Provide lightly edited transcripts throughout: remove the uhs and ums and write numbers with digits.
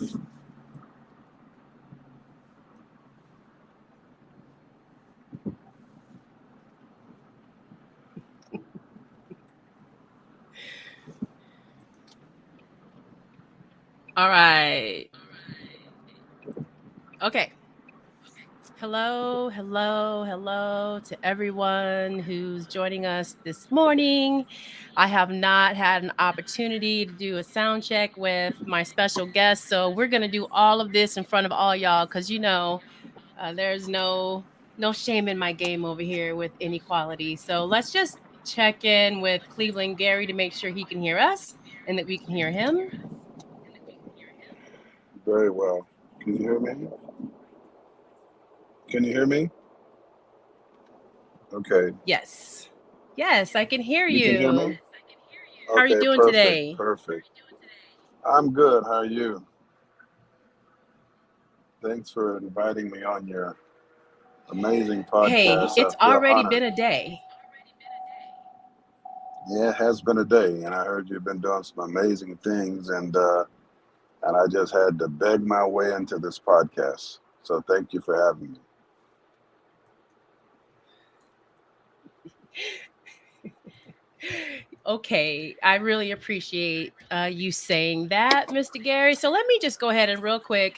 All right. Okay. Hello to everyone who's joining us this morning. I have not had an opportunity to do a sound check with my special guest, so we're going to do all of this in front of all y'all because there's no shame in my game over here with inequality. So let's just check in with Cleveland Gary to make sure he can hear us and that we can hear him. Very well. Can you hear me? Can you hear me? Okay. Yes, I can hear You can hear you. me? How are you Okay, doing perfect, today? perfect. I'm good. How are you? Thanks for inviting me on your amazing Hey, podcast. I it's feel already honored. been a day. Yeah, it has been a day, and I heard you've been doing some amazing things, and I just had to beg my way into this podcast. So thank you for having me. Okay, I really appreciate you saying that, Mr. Gary. So let me just go ahead and real quick,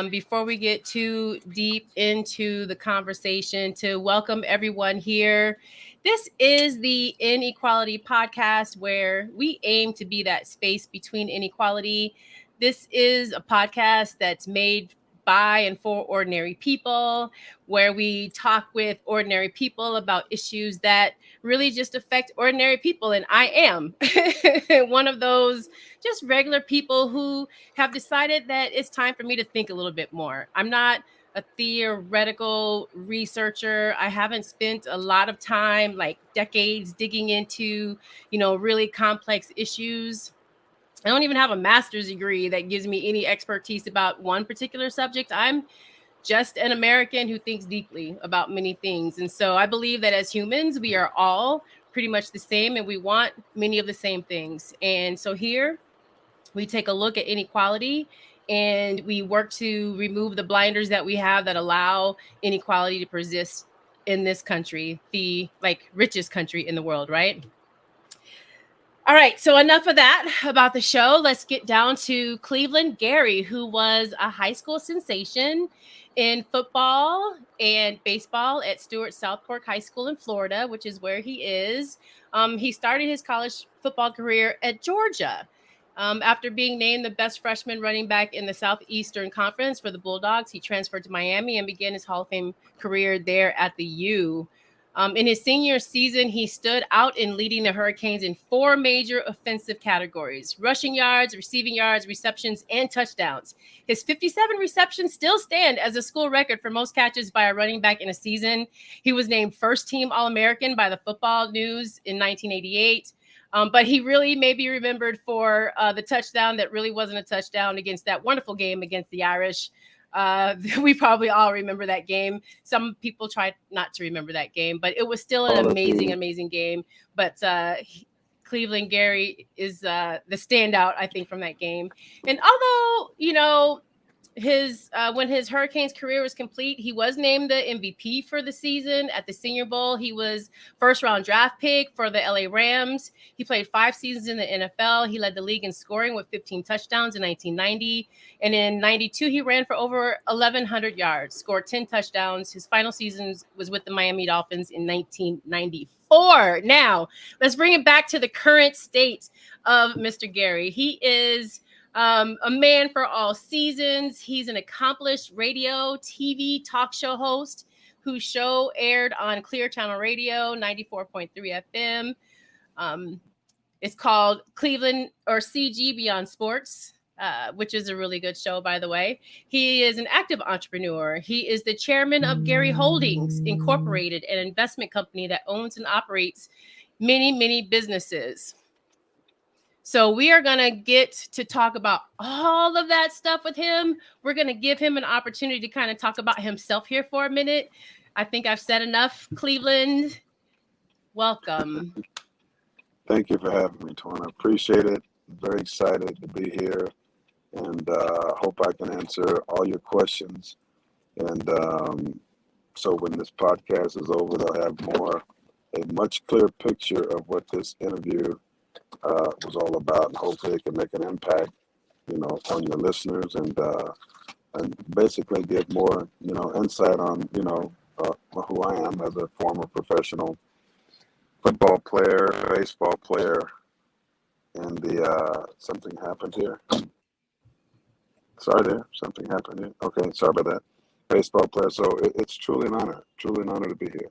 before we get too deep into the conversation, to welcome everyone here. This is the Inequality Podcast, where we aim to be that space between inequality. This is a podcast that's made by and for ordinary people, where we talk with ordinary people about issues that really just affect ordinary people. And I am one of those just regular people who have decided that it's time for me to think a little bit more. I'm not a theoretical researcher. I haven't spent a lot of time, like decades, digging into, really complex issues. I don't even have a master's degree that gives me any expertise about one particular subject. I'm just an American who thinks deeply about many things. And so I believe that as humans, we are all pretty much the same and we want many of the same things. And so here we take a look at inequality and we work to remove the blinders that we have that allow inequality to persist in this country, the richest country in the world, right? All right, so enough of that about the show. Let's get down to Cleveland Gary, who was a high school sensation in football and baseball at Stewart South Fork High School in Florida, which is where he is. He started his college football career at Georgia. After being named the best freshman running back in the Southeastern Conference for the Bulldogs, he transferred to Miami and began his Hall of Fame career there at the U. In his senior season, he stood out in leading the Hurricanes in 4 major offensive categories: rushing yards, receiving yards, receptions, and touchdowns. His 57 receptions still stand as a school record for most catches by a running back in a season. He was named first team All-American by the Football News in 1988. But he really may be remembered for the touchdown that really wasn't a touchdown against that wonderful game against the Irish. We probably all remember that game. Some people try not to remember that game, but it was still an All of amazing, you. amazing game. But Cleveland Gary is the standout, I think, from that game. And although, his when his Hurricanes career was complete, he was named the MVP for the season at the Senior Bowl. He was first round draft pick for the LA Rams. He played 5 seasons in the NFL. He led the league in scoring with 15 touchdowns in 1990. And in 92, he ran for over 1,100 yards, scored 10 touchdowns. His final season was with the Miami Dolphins in 1994. Now, let's bring it back to the current state of Mr. Gary. He is a man for all seasons. He's an accomplished radio, TV, talk show host whose show aired on Clear Channel Radio, 94.3 FM. It's called Cleveland or CG Beyond Sports, which is a really good show, by the way. He is an active entrepreneur. He is the chairman of Gary Holdings Incorporated, an investment company that owns and operates many, many businesses. So we are going to get to talk about all of that stuff with him. We're going to give him an opportunity to kind of talk about himself here for a minute. I think I've said enough. Cleveland, welcome. Thank you for having me, Twana. Appreciate it. Very excited to be here. and hope I can answer all your questions. And so when this podcast is over, they'll have a much clearer picture of what this interview was all about, and hopefully it can make an impact, on your listeners, and basically give more, insight on, who I am as a former professional football player, baseball player, and something happened here. Sorry there, something happened here. Okay, sorry about that. Baseball player. So it's truly an honor to be here.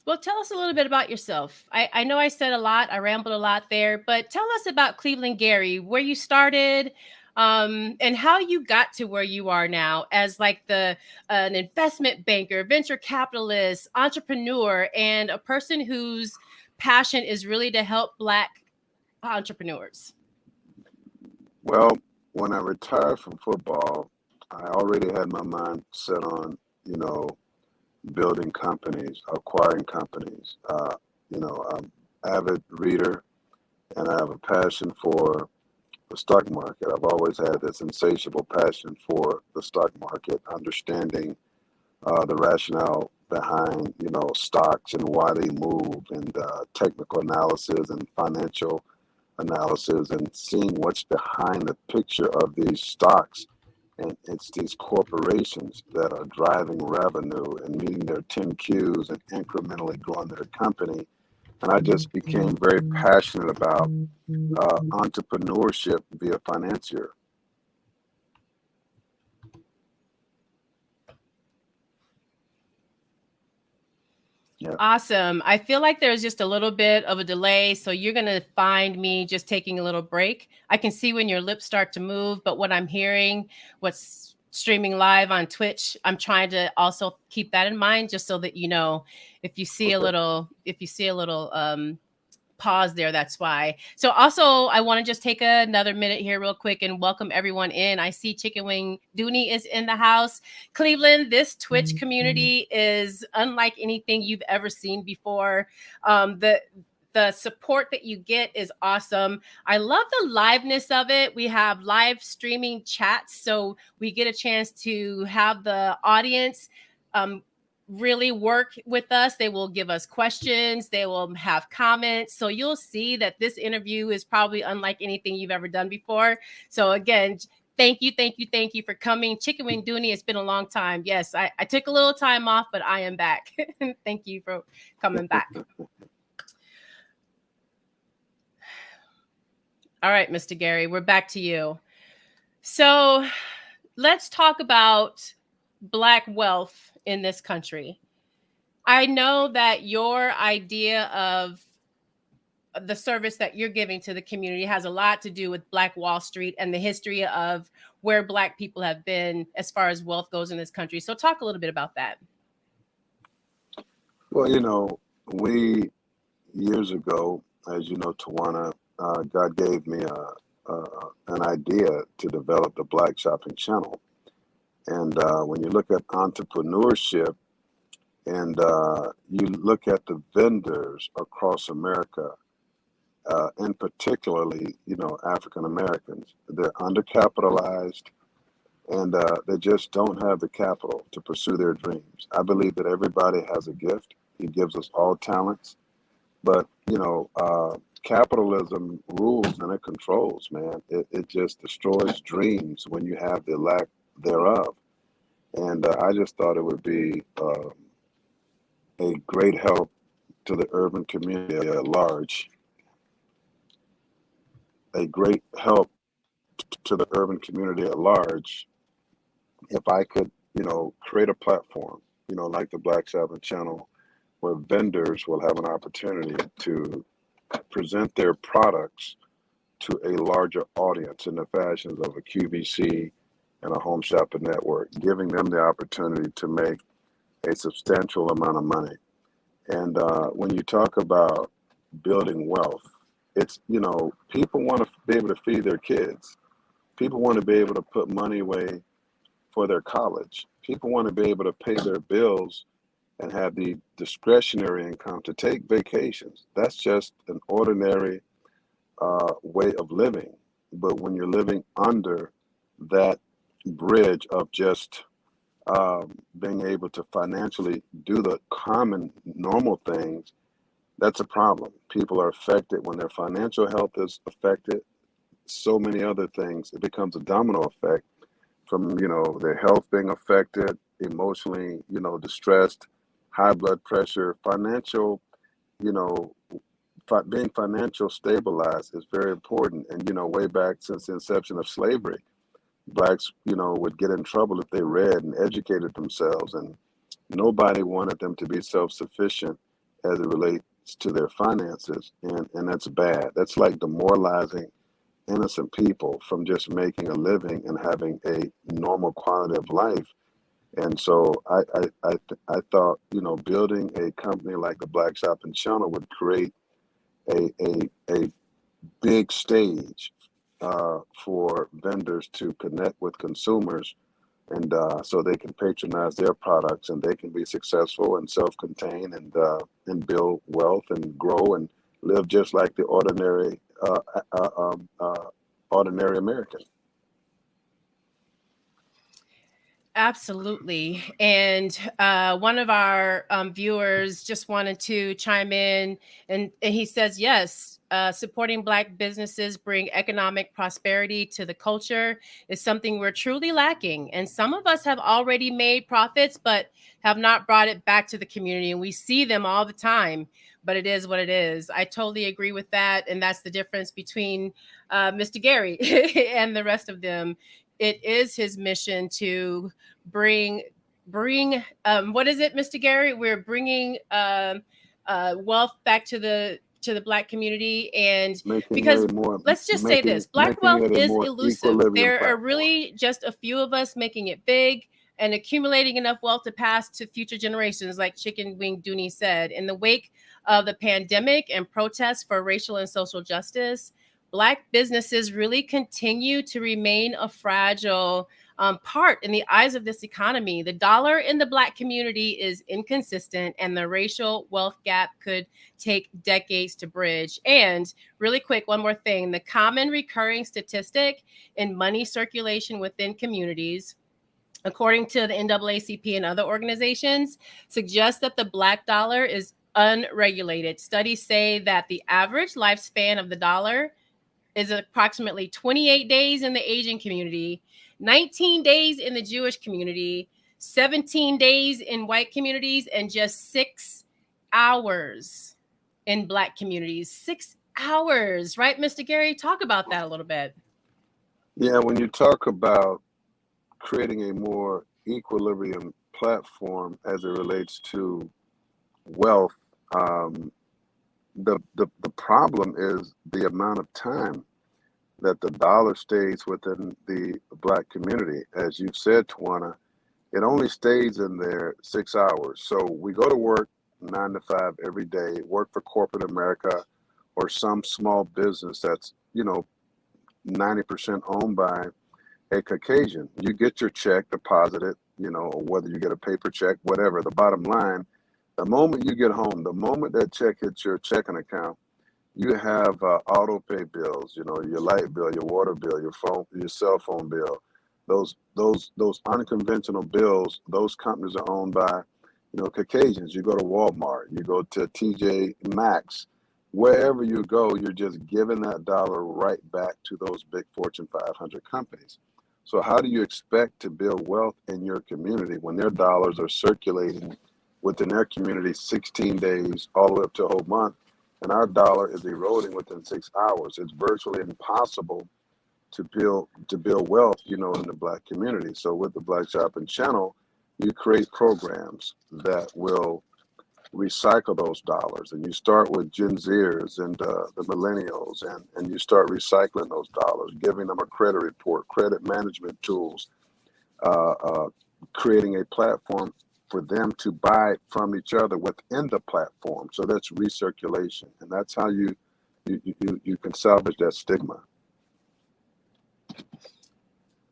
Well, tell us a little bit about yourself. I know I said a lot, I rambled a lot there, but tell us about Cleveland Gary, where you started, and how you got to where you are now as like an investment banker, venture capitalist, entrepreneur, and a person whose passion is really to help Black entrepreneurs. Well, when I retired from football, I already had my mind set on, building companies, acquiring companies. I'm avid reader, and I have a passion for the stock market. I've always had this insatiable passion for the stock market, understanding the rationale behind, stocks and why they move, and technical analysis and financial analysis, and seeing what's behind the picture of these stocks. And it's these corporations that are driving revenue and meeting their 10 Qs and incrementally growing their company. And I just became very passionate about entrepreneurship via financier. Yeah. Awesome. I feel like there's just a little bit of a delay. So you're going to find me just taking a little break. I can see when your lips start to move, but what I'm hearing, what's streaming live on Twitch, I'm trying to also keep that in mind, just so that, if you see a little pause there, that's why. So also, I want to just take another minute here real quick and welcome everyone in. I see Chicken Wing Dooney is in the house. Cleveland, this Twitch community is unlike anything you've ever seen before. The support that you get is awesome. I love the liveness of it. We have live streaming chats, so we get a chance to have the audience really work with us. They will give us questions. They will have comments. So you'll see that this interview is probably unlike anything you've ever done before. So again, thank you for coming. Chicken Wing Dooney, it's been a long time. Yes, I took a little time off, but I am back. Thank you for coming back. All right, Mr. Gary, we're back to you. So let's talk about Black wealth in this country. I know that your idea of the service that you're giving to the community has a lot to do with Black Wall Street and the history of where Black people have been as far as wealth goes in this country. So talk a little bit about that. Well, we years ago, as you know, Tawana, God gave me an idea to develop the Black Shopping Channel. And when you look at entrepreneurship, and you look at the vendors across America, and particularly, African Americans, they're undercapitalized, and they just don't have the capital to pursue their dreams. I believe that everybody has a gift. He gives us all talents, but capitalism rules and it controls, man. It just destroys dreams when you have the lack thereof. And I just thought it would be a great help to the urban community at large. A great help to the urban community at large if I could, create a platform, like the Black Shopping Channel, where vendors will have an opportunity to present their products to a larger audience in the fashions of a QVC and a Home Shopping Network, giving them the opportunity to make a substantial amount of money. And when you talk about building wealth, it's, people want to be able to feed their kids. People want to be able to put money away for their college. People want to be able to pay their bills and have the discretionary income to take vacations. That's just an ordinary way of living. But when you're living under that bridge of just being able to financially do the common normal things, that's a problem. People are affected when their financial health is affected. So many other things. It becomes a domino effect from, their health being affected, emotionally, distressed, high blood pressure, financial, you know, being financial stabilized is very important. And, way back since the inception of slavery, blacks, would get in trouble if they read and educated themselves, and nobody wanted them to be self-sufficient as it relates to their finances, and that's bad. That's like demoralizing innocent people from just making a living and having a normal quality of life. And so I thought, building a company like the Black Shop and Channel would create a big stage for vendors to connect with consumers, and so they can patronize their products and they can be successful and self-contained, and build wealth and grow and live just like the ordinary American. Absolutely. And one of our viewers just wanted to chime in, and he says, yes, supporting Black businesses bring economic prosperity to the culture is something we're truly lacking. And some of us have already made profits, but have not brought it back to the community. And we see them all the time, but it is what it is. I totally agree with that. And that's the difference between Mr. Gary and the rest of them. It is his mission to bring what is it, Mr. Gary? We're bringing wealth back to the Black community, and Making because a more let's just say making this, Black making wealth it a is more elusive. equilibrium There are platform. really just a few of us making it big and accumulating enough wealth to pass to future generations, like Chicken Wing Dooney said. In the wake of the pandemic and protests for racial and social justice, Black businesses really continue to remain a fragile part in the eyes of this economy. The dollar in the Black community is inconsistent, and the racial wealth gap could take decades to bridge. And really quick, one more thing: the common recurring statistic in money circulation within communities, according to the NAACP and other organizations, suggests that the Black dollar is unregulated. Studies say that the average lifespan of the dollar is approximately 28 days in the Asian community, 19 days in the Jewish community, 17 days in white communities, and just 6 hours in Black communities. 6 hours, right, Mr. Gary? Talk about that a little bit. Yeah, when you talk about creating a more equilibrium platform as it relates to wealth, um, the problem is the amount of time that the dollar stays within the Black community. As you've said, Tawana, it only stays in there 6 hours. So we go to work 9 to 5 every day, work for corporate America or some small business that's, 90% owned by a Caucasian. You get your check deposited, or whether you get a paper check, whatever. The bottom line, the moment you get home, the moment that check hits your checking account, you have auto pay bills, your light bill, your water bill, your phone, your cell phone bill. Those unconventional bills, those companies are owned by, Caucasians. You go to Walmart, you go to TJ Maxx, wherever you go, you're just giving that dollar right back to those big Fortune 500 companies. So how do you expect to build wealth in your community when their dollars are circulating within their community 16 days all the way up to a whole month, and our dollar is eroding within 6 hours? It's virtually impossible to build wealth, in the Black community. So with the Black Shop and Channel, you create programs that will recycle those dollars, and you start with Gen Zers and the millennials, and you start recycling those dollars, giving them a credit report, credit management tools, uh, uh, creating a platform for them to buy from each other within the platform. So that's recirculation, and that's how you can salvage that stigma.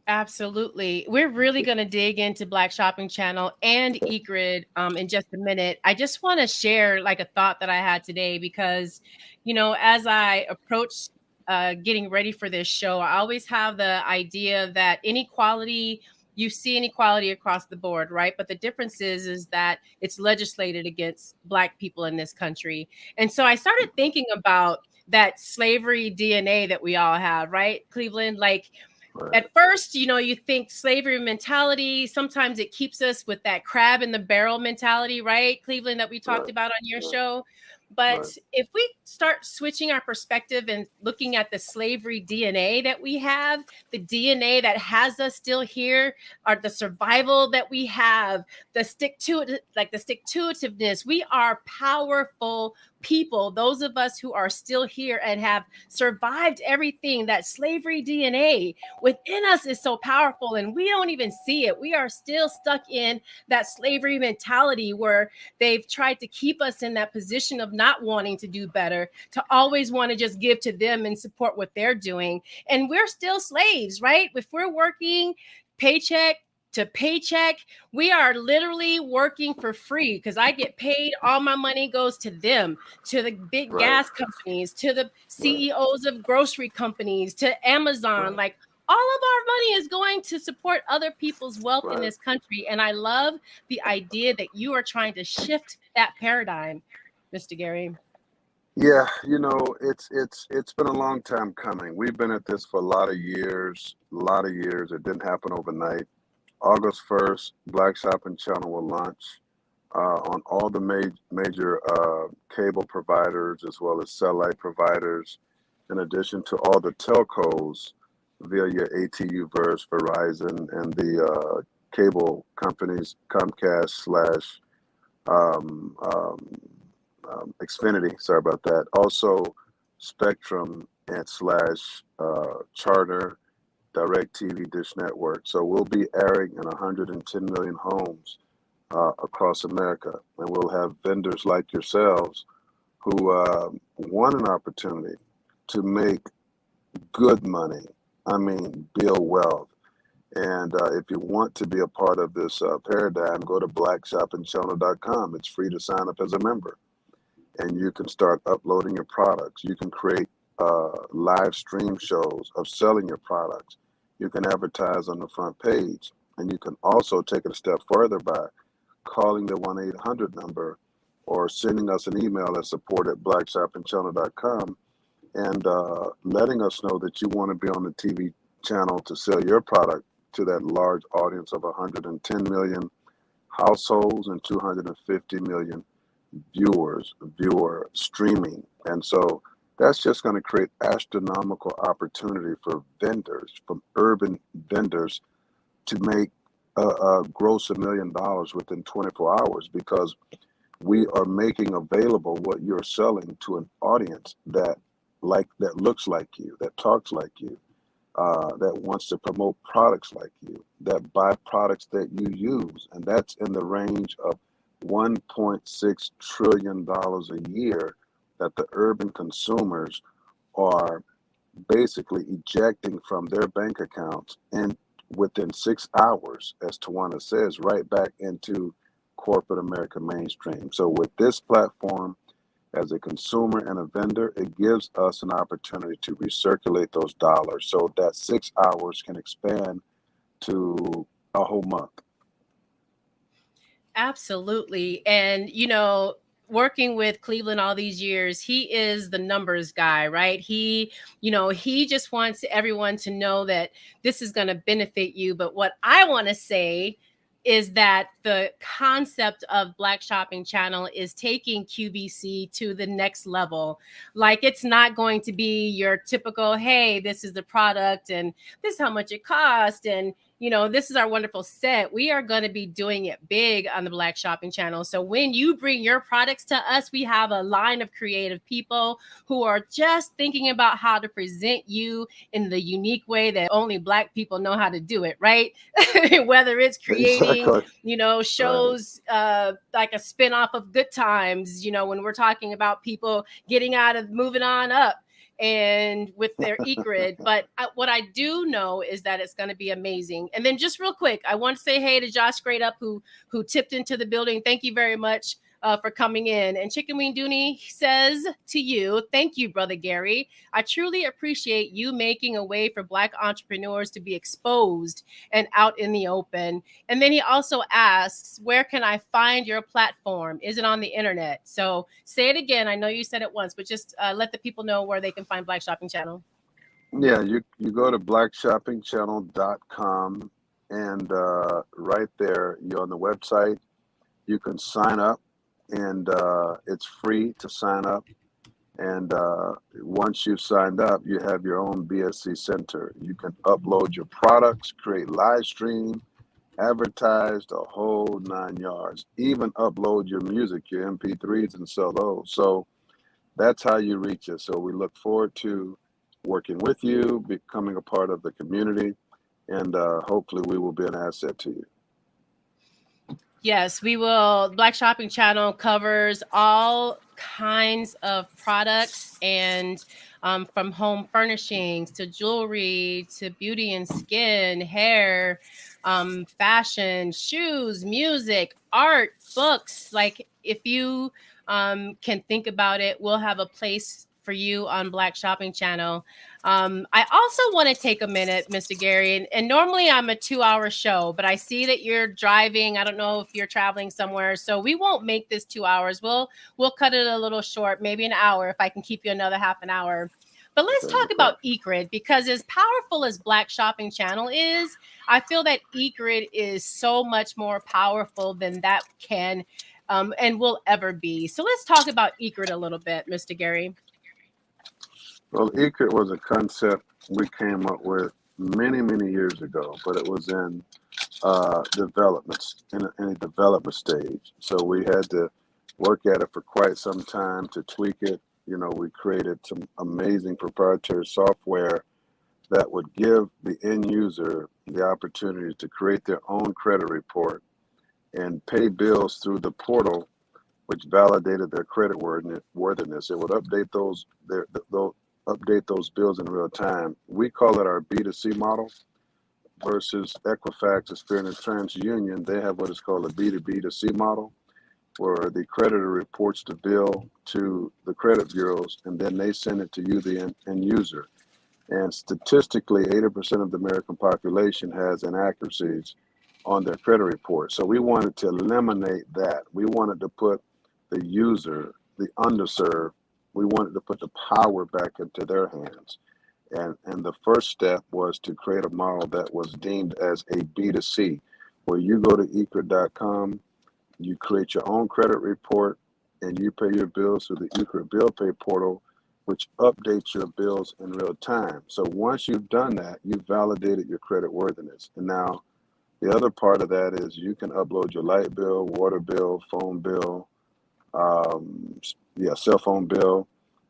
Absolutely. We're really going to dig into Black Shopping Channel and eGrid in just a minute. I just want to share like a thought that I had today because, as I approach getting ready for this show, I always have the idea that inequality, you see inequality across the board, right? But the difference is that it's legislated against Black people in this country. And so I started thinking about that slavery DNA that we all have, right, Cleveland? Like, Right, at first, you think slavery mentality, sometimes it keeps us with that crab in the barrel mentality, right, Cleveland, that we talked right, about on your right, show. But right, if we start switching our perspective and looking at the slavery DNA that we have, the DNA that has us still here, or the survival that we have, the stick to it, like the stick to itiveness, we are powerful people. Those of us who are still here and have survived everything, that slavery DNA within us is so powerful and we don't even see it. We are still stuck in that slavery mentality where they've tried to keep us in that position of not wanting to do better, to always want to just give to them and support what they're doing. And we're still slaves, right? If we're working paycheck to paycheck, we are literally working for free because I get paid. All my money goes to them, to the big right, gas companies, to the right, CEOs of grocery companies, to Amazon. right, Like, all of our money is going to support other people's wealth in right. this country. And I love the idea that you are trying to shift that paradigm, Mr. Gary. Yeah, it's been a long time coming. We've been at this for a lot of years, a lot of years. It didn't happen overnight. August 1st, Black Shopping Channel will launch on all the major cable providers as well as satellite providers, in addition to all the telcos via your ATU verse, Verizon, and the cable companies, Comcast slash um, um, Xfinity. Sorry about that. Also, Spectrum and slash Charter, DirecTV, Dish Network. So we'll be airing in 110 million homes across America, and we'll have vendors like yourselves who want an opportunity to make good money. I mean, build wealth. And if you want to be a part of this paradigm, go to blackshoppingchannel.com. It's free to sign up as a member, and you can start uploading your products. You can create live stream shows of selling your products. You can advertise on the front page, and you can also take it a step further by calling the 1-800 number or sending us an email at support@blackshoppingchannel.com and letting us know that you want to be on the TV channel to sell your product to that large audience of 110 million households and 250 million viewer streaming. And so that's just going to create astronomical opportunity for vendors, from urban vendors, to make gross $1 million within 24 hours, because we are making available what you're selling to an audience that looks like you, that talks like you, that wants to promote products like you, that buy products that you use, and that's in the range of $1.6 trillion a year that the urban consumers are basically ejecting from their bank accounts and within 6 hours, as Tawana says, right back into corporate America mainstream. So with this platform, as a consumer and a vendor, it gives us an opportunity to recirculate those dollars so that 6 hours can expand to a whole month. Absolutely. And, working with Cleveland all these years, he is the numbers guy, right? He just wants everyone to know that this is going to benefit you. But what I want to say is that the concept of Black Shopping Channel is taking QVC to the next level. Like, it's not going to be your typical, hey, this is the product and this is how much it cost, and this is our wonderful set. We are going to be doing it big on the Black Shopping Channel. So when you bring your products to us, we have a line of creative people who are just thinking about how to present you in the unique way that only Black people know how to do it, right? Whether it's creating, Exactly. Right. shows like a spinoff of Good Times, when we're talking about people getting out of moving on up. and with their e-grid. But what I do know is that it's going to be amazing. And then just real quick, I want to say hey to Josh Straight Up, who tipped into the building. Thank you very much for coming in. And Chicken Wing Dooney says to you, thank you, Brother Gary. I truly appreciate you making a way for Black entrepreneurs to be exposed and out in the open. And then he also asks, where can I find your platform? Is it on the internet? So say it again. I know you said it once, but just let the people know where they can find Black Shopping Channel. Yeah, you go to blackshoppingchannel.com, and right there, you're on the website. You can sign up, and it's free to sign up. And once you've signed up, you have your own BSC center. You can upload your products, create live stream, advertise the whole 9 yards, even upload your music, your MP3s, and sell those. So that's how you reach us. So we look forward to working with you, becoming a part of the community, and hopefully we will be an asset to you. Yes, we will. Black Shopping Channel covers all kinds of products and from home furnishings to jewelry to beauty and skin, hair, fashion, shoes, music, art, books. Like if you can think about it, we'll have a place for you on Black Shopping Channel. I also want to take a minute, Mr. Gary, and normally I'm a 2-hour show, but I see that you're driving. I don't know if you're traveling somewhere, so we won't make this 2 hours. We'll cut it a little short, maybe an hour if I can keep you another half an hour. But let's talk about eGrid, because as powerful as Black Shopping Channel is, I feel that eGrid is so much more powerful than that can and will ever be. So let's talk about eGrid a little bit, Mr. Gary. Well, eCrit was a concept we came up with many, many years ago, but it was in developments, in a development stage. So we had to work at it for quite some time to tweak it. You know, we created some amazing proprietary software that would give the end user the opportunity to create their own credit report and pay bills through the portal, which validated their credit worthiness. It would update those bills in real time. We call it our B2C model versus Equifax, Experian, and TransUnion. They have what is called a B2B2C model, where the creditor reports the bill to the credit bureaus, and then they send it to you, the end user. And statistically, 80% of the American population has inaccuracies on their credit report. So we wanted to eliminate that. We wanted to put the user, the underserved, we wanted to put the power back into their hands. And the first step was to create a model that was deemed as a B2C, where you go to ecrit.com, you create your own credit report, and you pay your bills through the eCrit Bill Pay portal, which updates your bills in real time. So once you've done that, you've validated your credit worthiness. And now the other part of that is you can upload your light bill, water bill, phone bill, cell phone bill,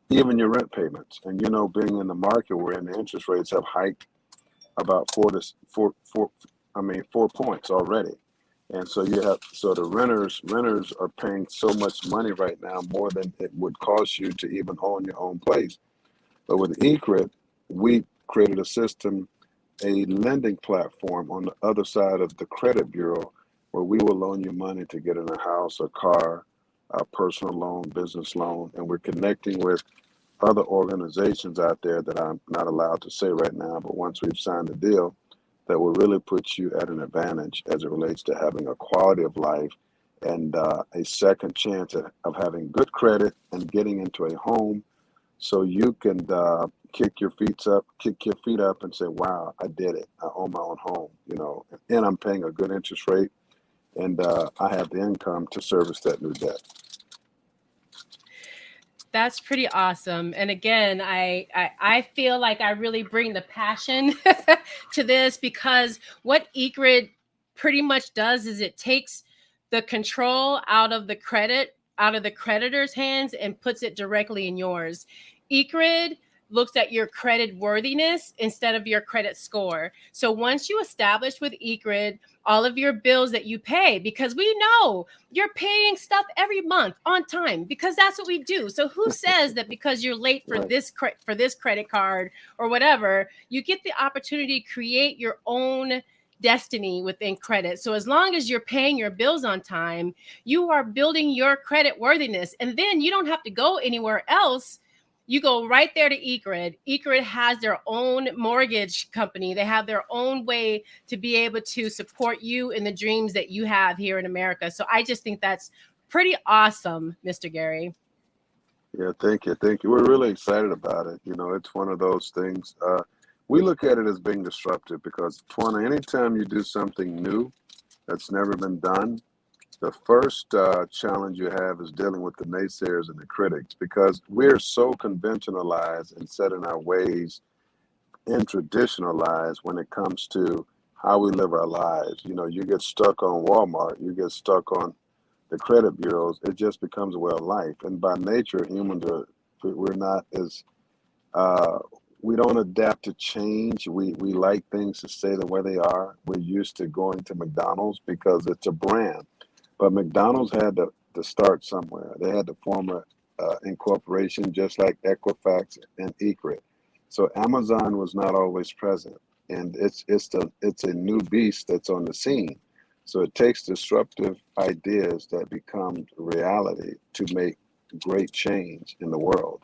even your rent payments. And you know, being in the market where the interest rates have hiked about 4 points already. And so the renters are paying so much money right now, more than it would cost you to even own your own place. But with eCrit, we created a system, a lending platform on the other side of the credit bureau, where we will loan you money to get in a house, a car, a personal loan, business loan. And we're connecting with other organizations out there that I'm not allowed to say right now, but once we've signed the deal, that will really put you at an advantage as it relates to having a quality of life and a second chance of having good credit and getting into a home, so you can kick your feet up and say, wow, I did it. I own my own home, you know, and I'm paying a good interest rate, and I have the income to service that new debt. That's pretty awesome. And again, I feel like I really bring the passion to this, because what eGrid pretty much does is it takes the control out of the creditor's hands and puts it directly in yours. eGrid looks at your credit worthiness instead of your credit score. So once you establish with eCred all of your bills that you pay, because we know you're paying stuff every month on time, because that's what we do. So who says that because you're late for Right. this credit card or whatever, you get the opportunity to create your own destiny within credit. So as long as you're paying your bills on time, you are building your credit worthiness, and then you don't have to go anywhere else. You go right there to eCred. eCred has their own mortgage company. They have their own way to be able to support you in the dreams that you have here in America. So I just think that's pretty awesome, Mr. Gary. Yeah, thank you. Thank you. We're really excited about it. You know, it's one of those things. We look at it as being disruptive because, Twana, anytime you do something new that's never been done, the first challenge you have is dealing with the naysayers and the critics because we're so conventionalized and set in our ways and traditionalized when it comes to how we live our lives. You know, you get stuck on Walmart, you get stuck on the credit bureaus, it just becomes a way of life. And by nature, humans are, we're not as, uh, we don't adapt to change. We like things to stay the way they are. We're used to going to McDonald's because it's a brand. But McDonald's had to start somewhere. They had to form a incorporation just like Equifax and Ecrit. So Amazon was not always present, and it's a new beast that's on the scene. So it takes disruptive ideas that become reality to make great change in the world,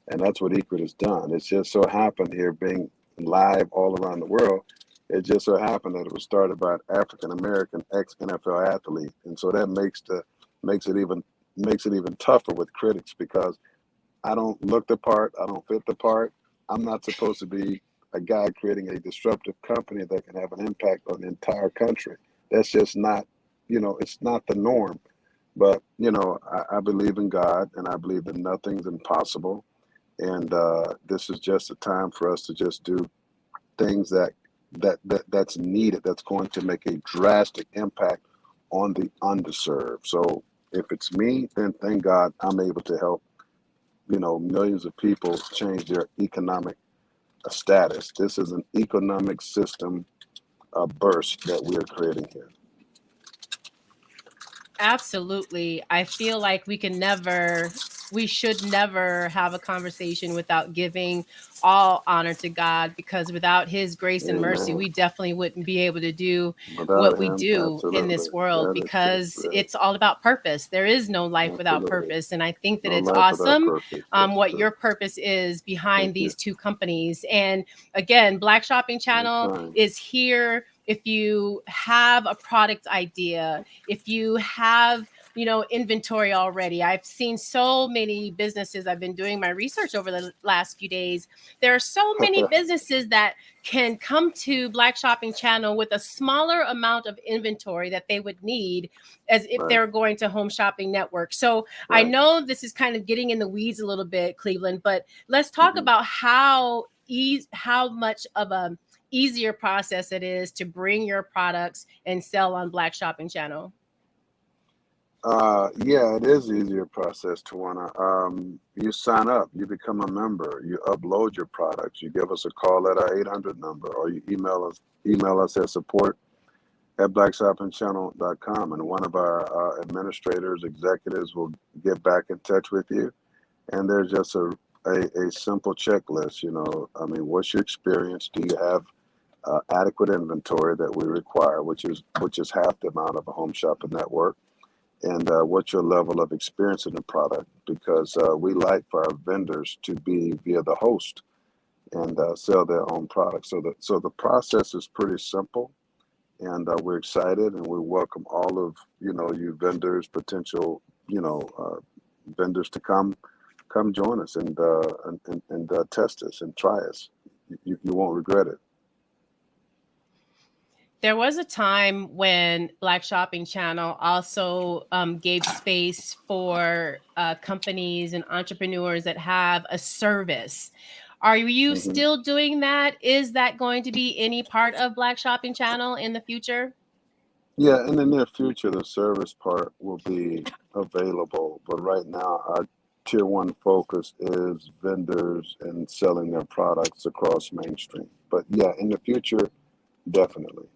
and that's what Ecrit has done. It's just so happened here being live all around the world. It just so happened that it was started by an African American ex NFL athlete, and so that makes it even makes it even tougher with critics because I don't look the part, I don't fit the part. I'm not supposed to be a guy creating a disruptive company that can have an impact on the entire country. That's just not, it's not the norm. But I believe in God, and I believe that nothing's impossible. And this is just a time for us to just do things that's needed, that's going to make a drastic impact on the underserved. So if it's me, then thank God I'm able to help, millions of people change their economic status. This is an economic system burst that we are creating here. Absolutely. I feel like we should never have a conversation without giving all honor to God, because without his grace and mercy, Amen. we definitely wouldn't be able to do what Without we him, do in absolutely. this world, That is true. because Right. it's all about purpose. There is no life without Absolutely. purpose. And I think that No it's life without awesome purpose. That's what true. your purpose is behind Thank you. these two companies. And again, Black Shopping Channel Anytime. is here. If you have a product idea, if you have inventory already. I've seen so many businesses. I've been doing my research over the last few days. There are so many businesses that can come to Black Shopping Channel with a smaller amount of inventory that they would need as if Right. they're going to Home Shopping Network. So I Right. know this is kind of getting in the weeds a little bit, Cleveland, but let's talk Hmm. about how much of a easier process it is to bring your products and sell on Black Shopping Channel. Yeah, it is easier process to wanna. You sign up, you become a member, you upload your products, you give us a call at our 800 number, or you email us at support at blackshoppingchannel.com, and one of our administrators, executives will get back in touch with you. And there's just a simple checklist. I mean, what's your experience? Do you have adequate inventory that we require, which is half the amount of a home shopping network? And what's your level of experience in the product? Because we like for our vendors to be via the host and sell their own products. So the process is pretty simple, and we're excited, and we welcome all of you vendors, potential vendors to come join us and test us and try us. You won't regret it. There was a time when Black Shopping Channel also gave space for companies and entrepreneurs that have a service. Are you Hmm. still doing that? Is that going to be any part of Black Shopping Channel in the future? Yeah, in the near future, the service part will be available, but right now, tier one focus is vendors and selling their products across mainstream. But yeah, in the future, definitely.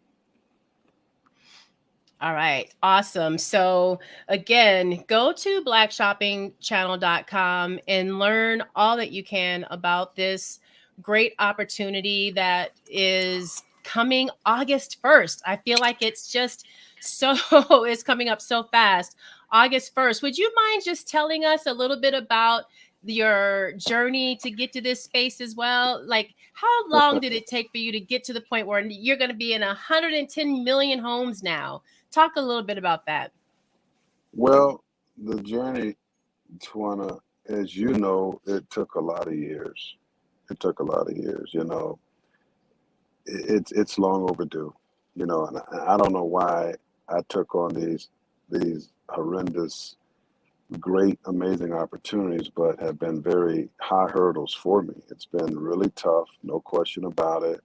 All right, awesome. So, again, go to blackshoppingchannel.com and learn all that you can about this great opportunity that is coming August 1st. I feel like it's just so, it's coming up so fast. August 1st. Would you mind just telling us a little bit about your journey to get to this space as well? Like, how long did it take for you to get to the point where you're going to be in 110 million homes now? Talk a little bit about that. Well, the journey, Tawana, as you know, it took a lot of years. It took a lot of years. It's long overdue. And I don't know why I took on these horrendous, great, amazing opportunities, but have been very high hurdles for me. It's been really tough, no question about it.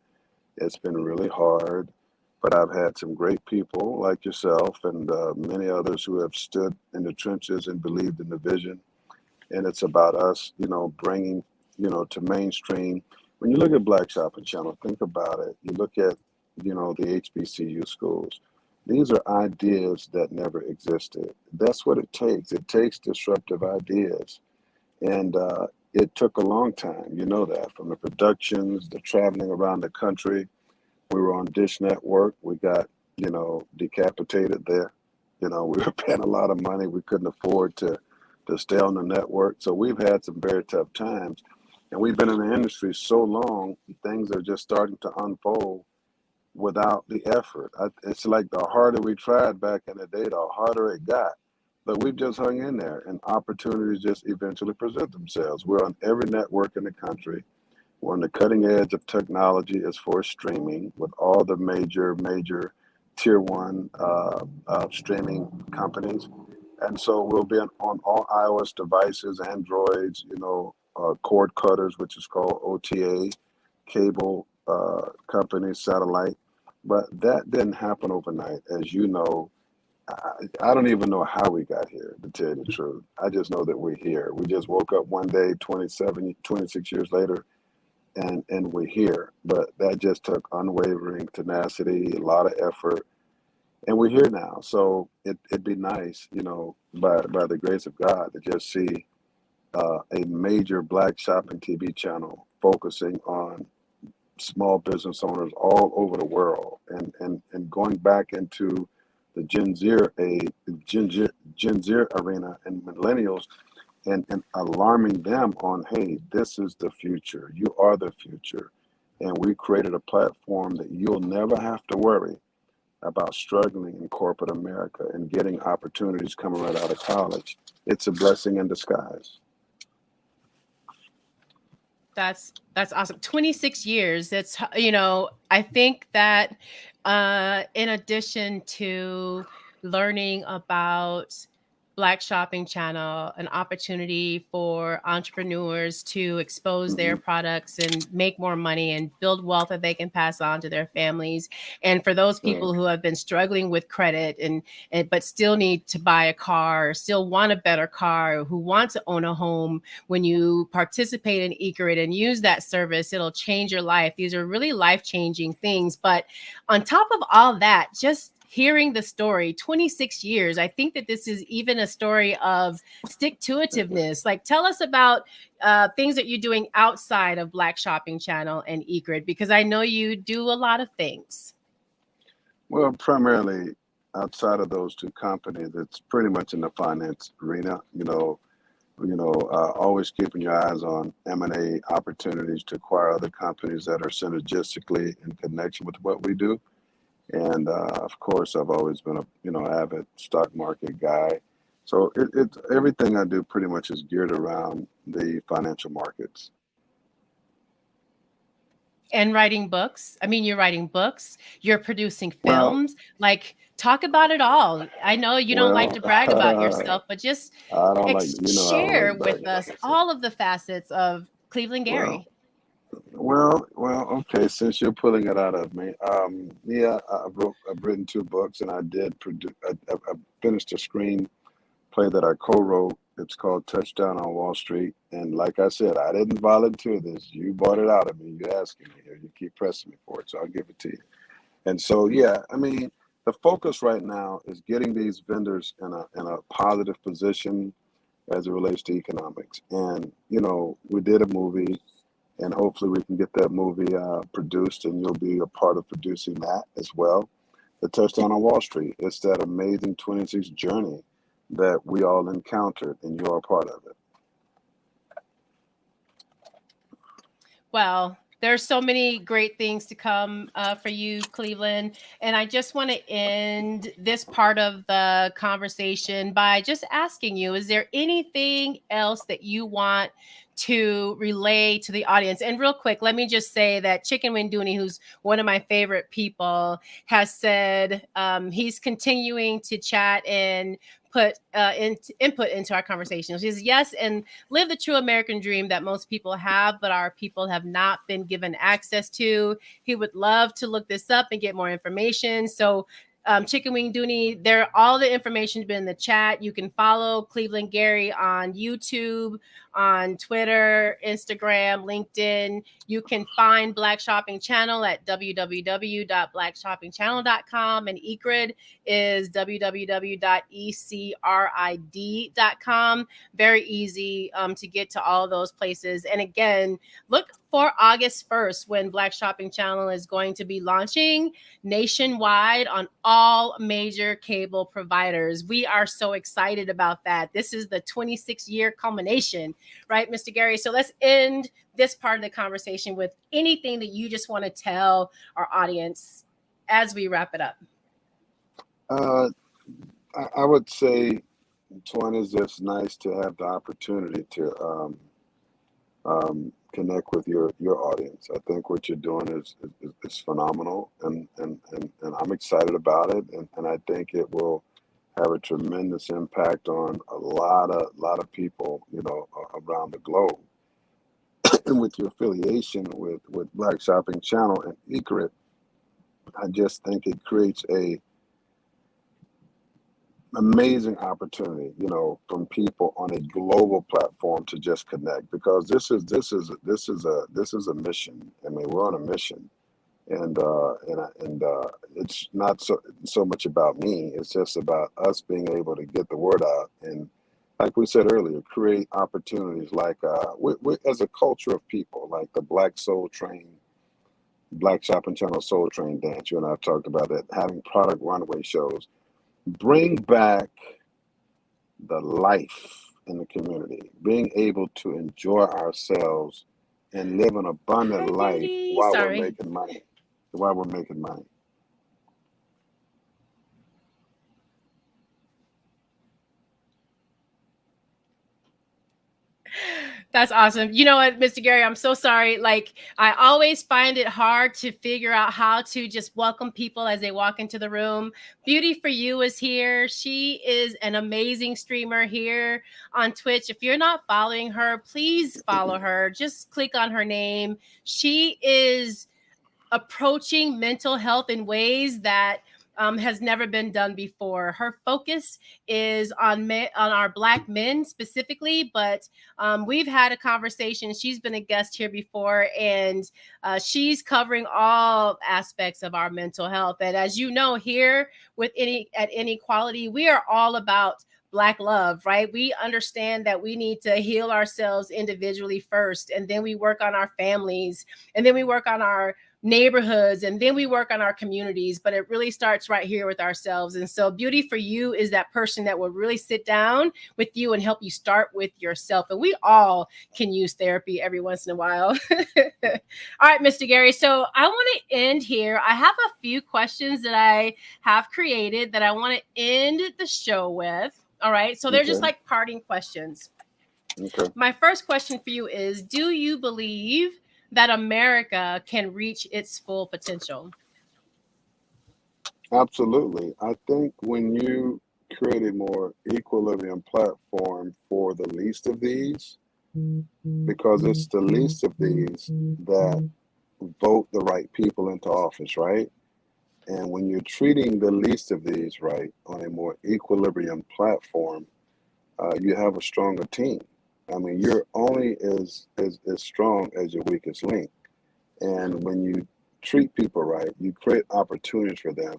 It's been really hard, but I've had some great people like yourself and many others who have stood in the trenches and believed in the vision. And it's about us, bringing, to mainstream. When you look at Black Shopping Channel, think about it. You look at, the HBCU schools. These are ideas that never existed. That's what it takes. It takes disruptive ideas. And it took a long time, you know that, from the productions, the traveling around the country. We were on Dish Network. We got, decapitated there. We were paying a lot of money. We couldn't afford to stay on the network. So we've had some very tough times. And we've been in the industry so long, things are just starting to unfold without the effort. It's like the harder we tried back in the day, the harder it got. But we've just hung in there, and opportunities just eventually present themselves. We're on every network in the country. We're on the cutting edge of technology as far as streaming with all the major tier one streaming companies. And so we'll be on all iOS devices, Androids, cord cutters, which is called OTA, cable companies, satellite. But that didn't happen overnight. As you know, I don't even know how we got here, to tell you the truth. I just know that we're here. We just woke up one day, 27, 26 years later, and we're here. But that just took unwavering tenacity, a lot of effort, and we're here now. So it'd be nice, by the grace of God, to just see a major Black shopping TV channel focusing on small business owners all over the world, and going back into the Gen Z arena and millennials, and alarming them on, hey, this is the future. You are the future. And we created a platform that you'll never have to worry about struggling in corporate America and getting opportunities coming right out of college. It's a blessing in disguise. That's awesome. 26 years. That's I think that in addition to learning about Black Shopping Channel, an opportunity for entrepreneurs to expose their Hmm. products and make more money and build wealth that they can pass on to their families. And for those Right. people who have been struggling with credit and but still need to buy a car, or still want a better car, who want to own a home, when you participate in Egret and use that service, it'll change your life. These are really life-changing things. But on top of all that, just hearing the story, 26 years, I think that this is even a story of stick to itiveness. Like, tell us about things that you're doing outside of Black Shopping Channel and Egret, because I know you do a lot of things. Well, primarily outside of those two companies, it's pretty much in the finance arena. Always keeping your eyes on M&A opportunities to acquire other companies that are synergistically in connection with what we do. And of course, I've always been a avid stock market guy. So it's everything I do pretty much is geared around the financial markets. And writing books. I mean, you're writing books, you're producing Well, films. Like, talk about it all. I know you don't like well, to brag about yourself, but just I don't like, I don't share like with bragging about us myself. all of the facets of Cleveland Well, Gary. well, okay. Since you're pulling it out of me, yeah, I've written two books, and I did produce. I finished a screenplay that I co-wrote. It's called Touchdown on Wall Street. And like I said, I didn't volunteer this. You bought it out of me. You asking me here. You keep pressing me for it, so I'll give it to you. And so, yeah, I mean, the focus right now is getting these vendors in a positive position as it relates to economics. And we did a movie, and hopefully we can get that movie produced, and you'll be a part of producing that as well. The Touchdown on Wall Street. It's that amazing 26 journey that we all encountered, and you are a part of it. Well, there's so many great things to come for you, Cleveland. And I just want to end this part of the conversation by just asking you, is there anything else that you want to relay to the audience? And real quick, let me just say that Chicken Winduni, who's one of my favorite people, has said he's continuing to chat and put input into our conversation. She says, yes, and live the true American dream that most people have, but our people have not been given access to. He would love to look this up and get more information. So Chicken Wing Dooney, all the information's been in the chat. You can follow Cleveland Gary on YouTube, on Twitter, Instagram, LinkedIn. You can find Black Shopping Channel at www.blackshoppingchannel.com, and eCred is www.ecrid.com. Very easy to get to all those places. And again, look for August 1st when Black Shopping Channel is going to be launching nationwide on all major cable providers. We are so excited about that. This is the 26-year culmination, right, Mr. Gary? So let's end this part of the conversation with anything that you just want to tell our audience as we wrap it up. I would say, Twan, it's just nice to have the opportunity to connect with your audience. I think what you're doing is phenomenal, and I'm excited about it, and I think it will have a tremendous impact on a lot of people, around the globe. And with your affiliation with Black Shopping Channel and eCrit, I just think it creates a amazing opportunity, from people on a global platform to just connect, because this is a mission. I mean, we're on a mission, and it's not so much about me. It's just about us being able to get the word out, and like we said earlier, create opportunities like we as a culture of people, like the Black Soul Train, Black Shopping Channel Soul Train dance. You and I have talked about that, having product runway shows. Bring back the life in the community, being able to enjoy ourselves and live an abundant life while we're making money. That's awesome. You know what, Mr. Gary, I'm so sorry. Like, I always find it hard to figure out how to just welcome people as they walk into the room. Beauty for You is here. She is an amazing streamer here on Twitch. If you're not following her, please follow her. Just click on her name. She is approaching mental health in ways that has never been done before. Her focus is on our Black men specifically, but we've had a conversation. She's been a guest here before, and she's covering all aspects of our mental health. And as you know, here at Inequality, we are all about Black love, right? We understand that we need to heal ourselves individually first, and then we work on our families, and then we work on our neighborhoods, and then we work on our communities. But it really starts right here with ourselves. And so Beauty for You is that person that will really sit down with you and help you start with yourself. And we all can use therapy every once in a while. All right, Mr. Gary. So I want to end here. I have a few questions that I have created that I want to end the show with. All right. So they're just like parting questions. Okay. My first question for you is, do you believe that America can reach its full potential? Absolutely. I think when you create a more equilibrium platform for the least of these, because it's the least of these that vote the right people into office, right? And when you're treating the least of these right on a more equilibrium platform, you have a stronger team. I mean, you're only as strong as your weakest link. And when you treat people right, you create opportunities for them.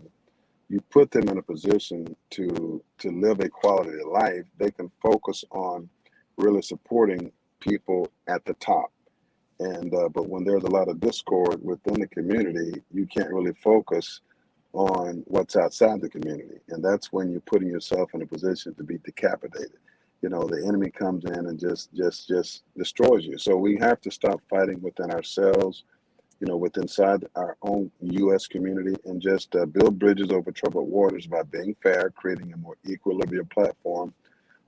You put them in a position to live a quality of life. They can focus on really supporting people at the top. And but when there's a lot of discord within the community, you can't really focus on what's outside the community, and that's when you're putting yourself in a position to be decapitated. You know, the enemy comes in and just destroys you. So we have to stop fighting within ourselves, you know, within inside our own U.S. community, and just build bridges over troubled waters by being fair, creating a more equilibrium platform,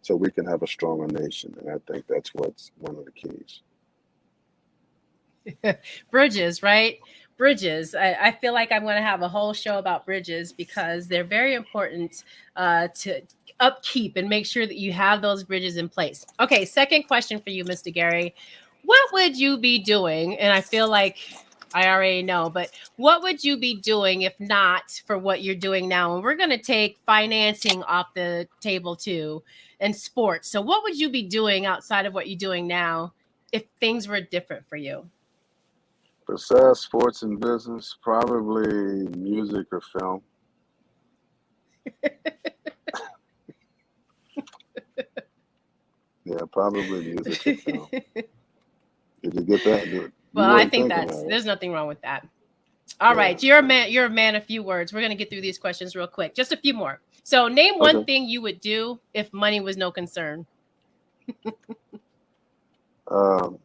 so we can have a stronger nation. And I think that's what's one of the keys. Bridges, right? Bridges. I feel like I'm going to have a whole show about bridges because they're very important to upkeep and make sure that you have those bridges in place. Okay, second question for you, Mr. Gary. What would you be doing? And I feel like I already know, but what would you be doing if not for what you're doing now? And we're going to take financing off the table too and sports. So, what would you be doing outside of what you're doing now if things were different for you? Besides sports and business, probably music or film. Yeah, probably music or film. Did you get that? You Well, I wasn't think thinking that's that, right? there's nothing wrong with that. All Yeah, right, you're a yeah. man. You're a man of few words. We're gonna get through these questions real quick. Just a few more. So, name one Okay. thing you would do if money was no concern. Um,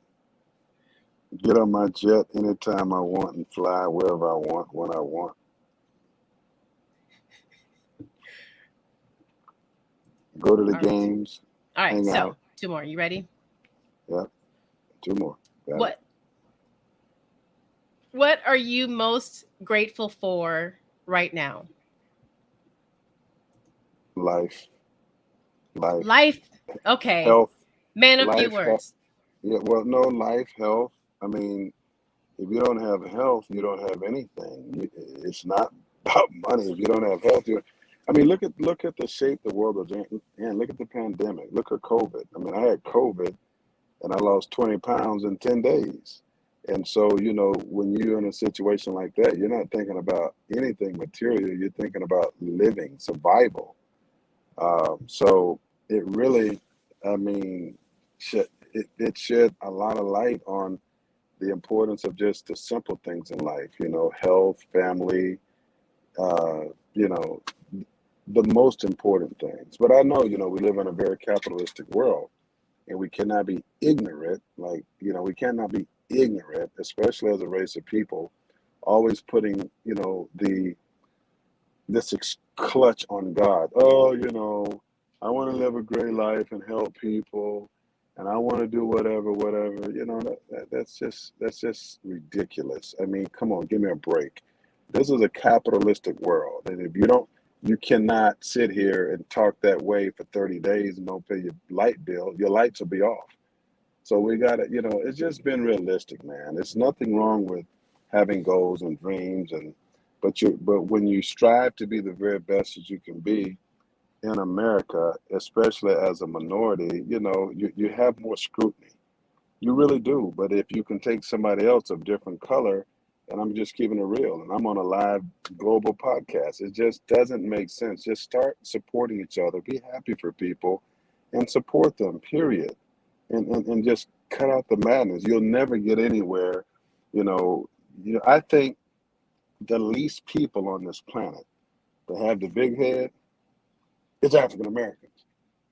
get on my jet anytime I want and fly wherever I want when I want. Go to the All right. games, All right. hang So, out. two more. You ready? Yeah, two more. Got it. What What are you most grateful for right now? Life, life, Life. Okay. health, Man of few life, health. words. Yeah, well, no, life, health. I mean, if you don't have health, you don't have anything. It's not about money. If you don't have health, I mean, look at the shape the world is in. And look at the pandemic. Look at COVID. I mean, I had COVID and I lost 20 pounds in 10 days. And so, you know, when you're in a situation like that, you're not thinking about anything material. You're thinking about living, survival. So it really, I mean, it shed a lot of light on the importance of just the simple things in life, you know, health, family, uh, you know, the most important things. But I know, you know, we live in a very capitalistic world and we cannot be ignorant. Like, you know, we cannot be ignorant, especially as a race of people, always putting, you know, clutch on God. Oh, you know, I want to live a great life and help people, and I want to do whatever, whatever. You know, that's just ridiculous. I mean, come on, give me a break. This is a capitalistic world, and if you don't, you cannot sit here and talk that way for 30 days and don't pay your light bill. Your lights will be off. So we got to, you know, it's just been realistic, man. There's nothing wrong with having goals and dreams, and but when you strive to be the very best that you can be in America, especially as a minority, you know, you have more scrutiny. You really do. But if you can take somebody else of different color, and I'm just keeping it real, and I'm on a live global podcast, it just doesn't make sense. Just start supporting each other. Be happy for people and support them, period. And just cut out the madness. You'll never get anywhere, you know. I think the least people on this planet that have the big head is African Americans.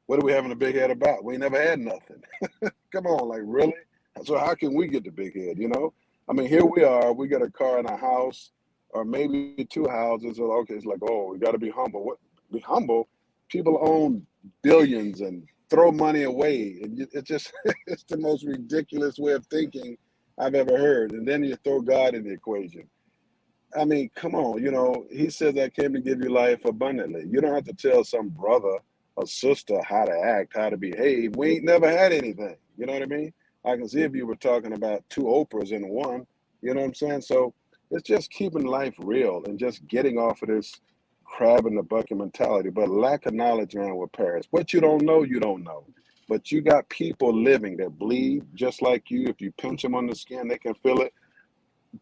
What are we having a big head about? We ain't never had nothing. Come on, like really? So how can we get the big head? You know? I mean, here we are. We got a car and a house, or maybe two houses. So okay, it's like, oh, we got to be humble. What? Be humble? People own billions and throw money away, and it's just it's the most ridiculous way of thinking I've ever heard. And then you throw God in the equation. I mean, come on, you know, he says I came to give you life abundantly. You don't have to tell some brother or sister how to act, how to behave. We ain't never had anything. You know what I mean? I can see if you were talking about two Oprahs in one, you know what I'm saying? So it's just keeping life real and just getting off of this crab in the bucket mentality, but lack of knowledge around what perish. What you don't know, you don't know. But you got people living that bleed just like you. If you pinch them on the skin, they can feel it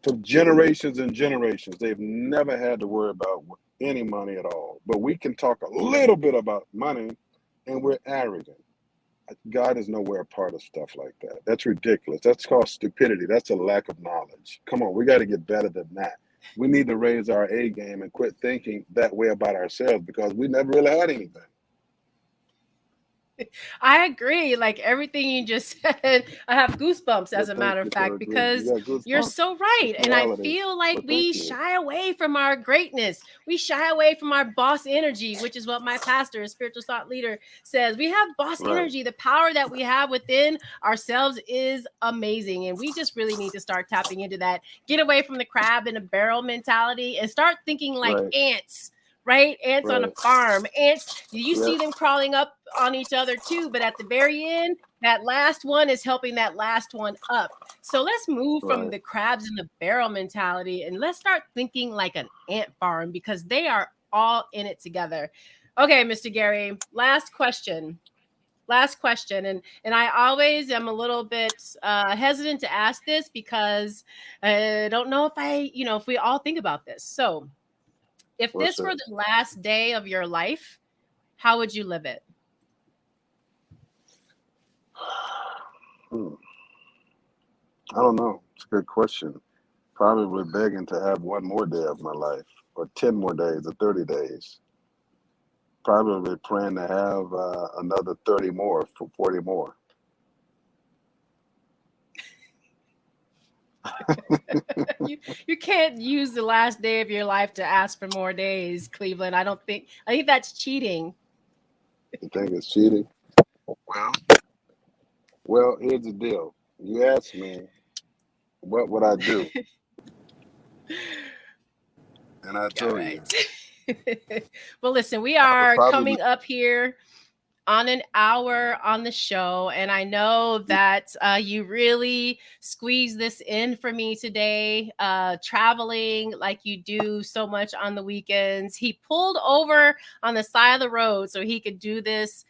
for generations and generations. They've never had to worry about any money at all. But we can talk a little bit about money and we're arrogant. God is nowhere a part of stuff like that. That's ridiculous. That's called stupidity. That's a lack of knowledge. Come on, we got to get better than that. We need to raise our A game and quit thinking that way about ourselves because we never really had anything. I agree. Like everything you just said, I have goosebumps Well, as a thank matter of you for fact, agreeing. You because got you're goosebumps? so right. It's And I reality. feel like Well, thank we you. shy away from our greatness. We shy away from our boss energy, which is what my pastor, a spiritual thought leader, says. We have boss Right, energy. The power that we have within ourselves is amazing. And we just really need to start tapping into that. Get away from the crab in a barrel mentality and start thinking like right, ants, right? Ants on a right. farm. Ants, you Yep, see them crawling up on each other too, but at the very end, that last one is helping that last one up. So let's move from right. the crabs in the barrel mentality and let's start thinking like an ant farm because they are all in it together. Okay, Mr. Gary, last question. Last question, and I always am a little bit hesitant to ask this because I don't know if if we all think about this. So, if What's this were that? the last day of your life, how would you live it? Hmm. I don't know. It's a good question. Probably begging to have one more day of my life, or 10 more days, or 30 days. Probably praying to have another 30 more, for 40 more. You can't use the last day of your life to ask for more days, Cleveland. I think that's cheating. You think it's cheating? Well, well, here's the deal. You asked me, what would I do? And I All told right. you, Well, listen, we I would are probably, coming up here on an hour on the show. And I know that you really squeezed this in for me today, traveling like you do so much on the weekends. He pulled over on the side of the road so he could do this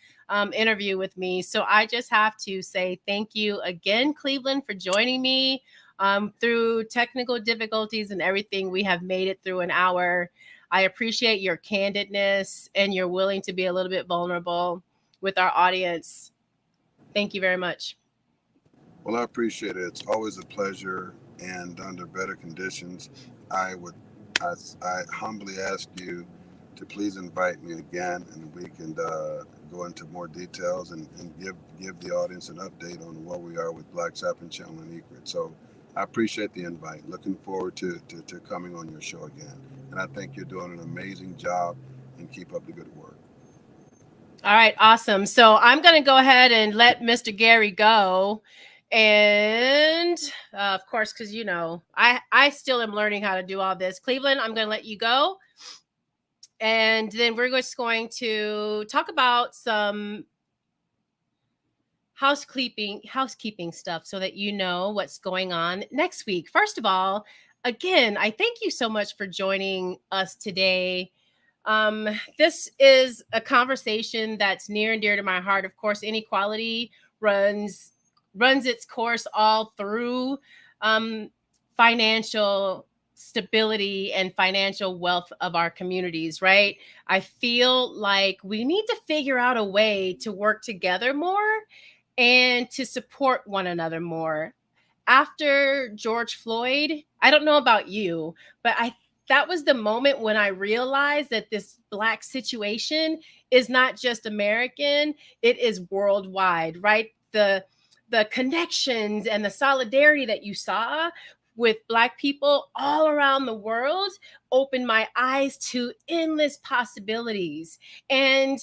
interview with me. So I just have to say thank you again, Cleveland, for joining me. Through technical difficulties and everything, we have made it through an hour. I appreciate your candidness and you're willing to be a little bit vulnerable with our audience. Thank you very much. well, I appreciate it. It's always a pleasure. And under better conditions, I would, I, I humbly ask you to please invite me again and we can go into more details and give the audience an update on where we are with Black Chapin Channel and Egret. So I appreciate the invite. Looking forward to coming on your show again. And I think you're doing an amazing job and keep up the good work. All right, awesome. So I'm going to go ahead and let Mr. Gary go. And of course, because I still am learning how to do all this. Cleveland, I'm going to let you go. And then we're just going to talk about some housekeeping stuff so that you know what's going on next week. First of all, again, I thank you so much for joining us today. This is a conversation that's near and dear to my heart. Of course, inequality runs its course all through um, financial stability and financial wealth of our communities, right? I feel like we need to figure out a way to work together more and to support one another more. After George Floyd, I don't know about you, but I that was the moment when I realized that this Black situation is not just American, it is worldwide, right? The connections and the solidarity that you saw with Black people all around the world opened my eyes to endless possibilities. And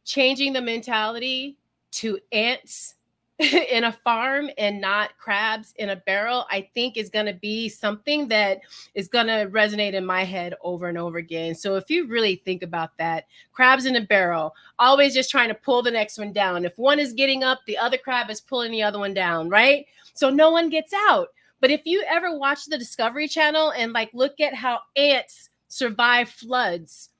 changing the mentality to ants in a farm and not crabs in a barrel, I think is going to be something that is going to resonate in my head over and over again. So if you really think about that, crabs in a barrel, always just trying to pull the next one down. If one is getting up, the other crab is pulling the other one down, right? So no one gets out. But if you ever watch the Discovery Channel and like look at how ants survive floods,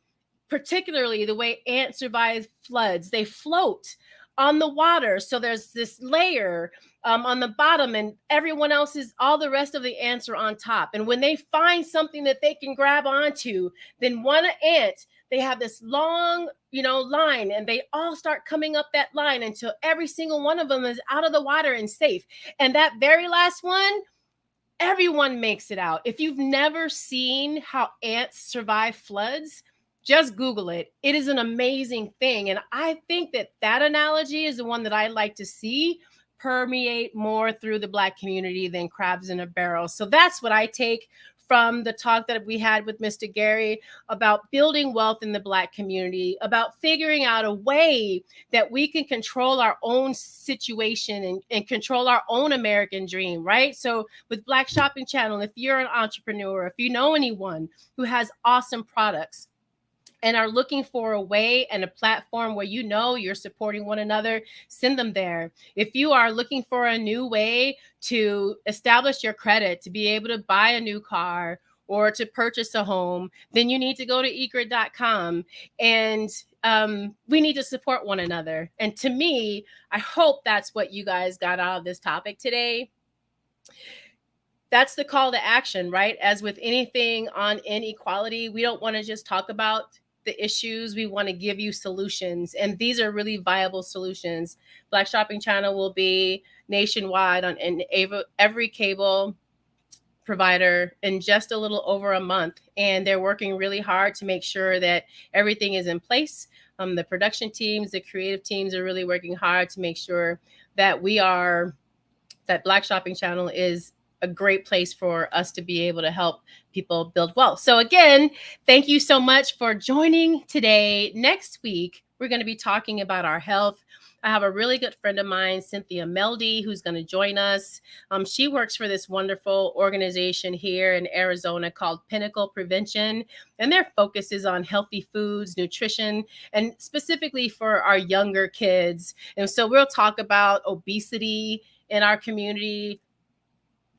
particularly the way ants survive floods. They float on the water. So there's this layer on the bottom, and everyone else is, all the rest of the ants are on top. And when they find something that they can grab onto, then one ant, they have this long, line, and they all start coming up that line until every single one of them is out of the water and safe. And that very last one, everyone makes it out. If you've never seen how ants survive floods, just Google it. It is an amazing thing. And I think that that analogy is the one that I like to see permeate more through the Black community than crabs in a barrel. So that's what I take from the talk that we had with Mr. Gary about building wealth in the Black community, about figuring out a way that we can control our own situation and control our own American dream, right? So with Black Shopping Channel, if you're an entrepreneur, if you know anyone who has awesome products and are looking for a way and a platform where you're supporting one another, send them there. If you are looking for a new way to establish your credit, to be able to buy a new car or to purchase a home, then you need to go to egret.com. And we need to support one another. And to me, I hope that's what you guys got out of this topic today. That's the call to action, right? As with anything on inequality, we don't want to just talk about the issues. We want to give you solutions, and these are really viable solutions. Black Shopping Channel will be nationwide on every cable provider in just a little over a month, and they're working really hard to make sure that everything is in place. The production teams, the creative teams are really working hard to make sure that that Black Shopping Channel is a great place for us to be able to help people build wealth. So again, thank you so much for joining today. Next week, we're going to be talking about our health. I have a really good friend of mine, Cynthia Meldy, who's going to join us. She works for this wonderful organization here in Arizona called Pinnacle Prevention, and their focus is on healthy foods, nutrition, and specifically for our younger kids. And so we'll talk about obesity in our community,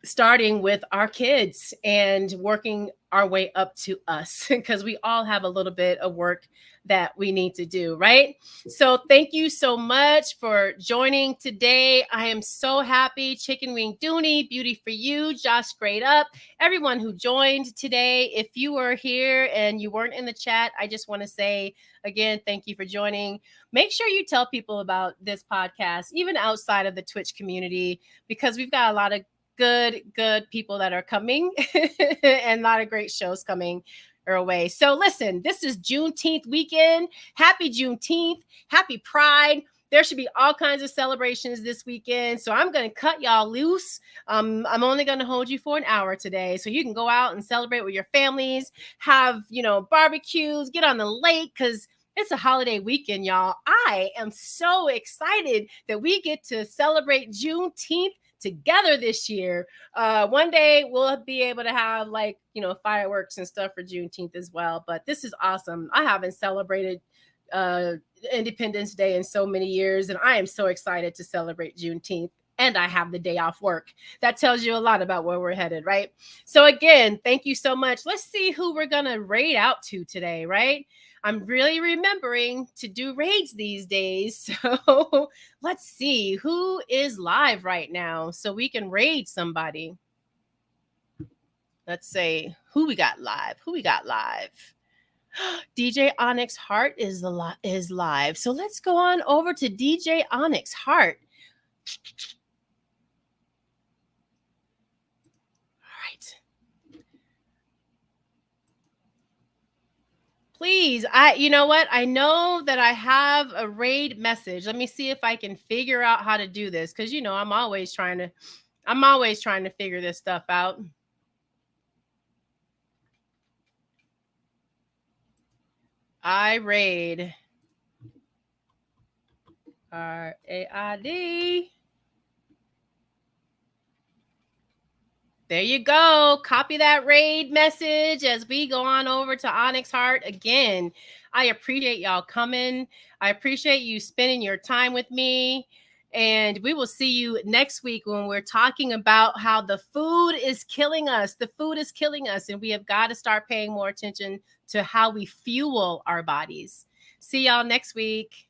starting with our kids and working our way up to us, because we all have a little bit of work that we need to do, right? So thank you so much for joining today. I am so happy. Chicken Wing Dooney, Beauty for You, Josh Straight Up, everyone who joined today. If you were here and you weren't in the chat, I just want to say again, thank you for joining. Make sure you tell people about this podcast, even outside of the Twitch community, because we've got a lot of good people that are coming and a lot of great shows coming our way. So listen, this is Juneteenth weekend. Happy Juneteenth. Happy Pride. There should be all kinds of celebrations this weekend. So I'm going to cut y'all loose. I'm only going to hold you for an hour today. So you can go out and celebrate with your families, have, barbecues, get on the lake, because it's a holiday weekend, y'all. I am so excited that we get to celebrate Juneteenth together this year. One day we'll be able to have fireworks and stuff for Juneteenth as well. But this is awesome. I haven't celebrated Independence Day in so many years, and I am so excited to celebrate Juneteenth. And I have the day off work. That tells you a lot about where we're headed, right? So again, thank you so much. Let's see who we're going to raid out to today, right? I'm really remembering to do raids these days. So let's see who is live right now so we can raid somebody. Let's say who we got live. DJ Onyx Heart is live. So let's go on over to DJ Onyx Heart. Please, you know what? I know that I have a raid message. Let me see if I can figure out how to do this, because I'm always trying to figure this stuff out. I raid RAID. There you go. Copy that raid message as we go on over to Onyx Heart. Again, I appreciate y'all coming. I appreciate you spending your time with me. And we will see you next week when we're talking about how the food is killing us. The food is killing us, and we have got to start paying more attention to how we fuel our bodies. See y'all next week.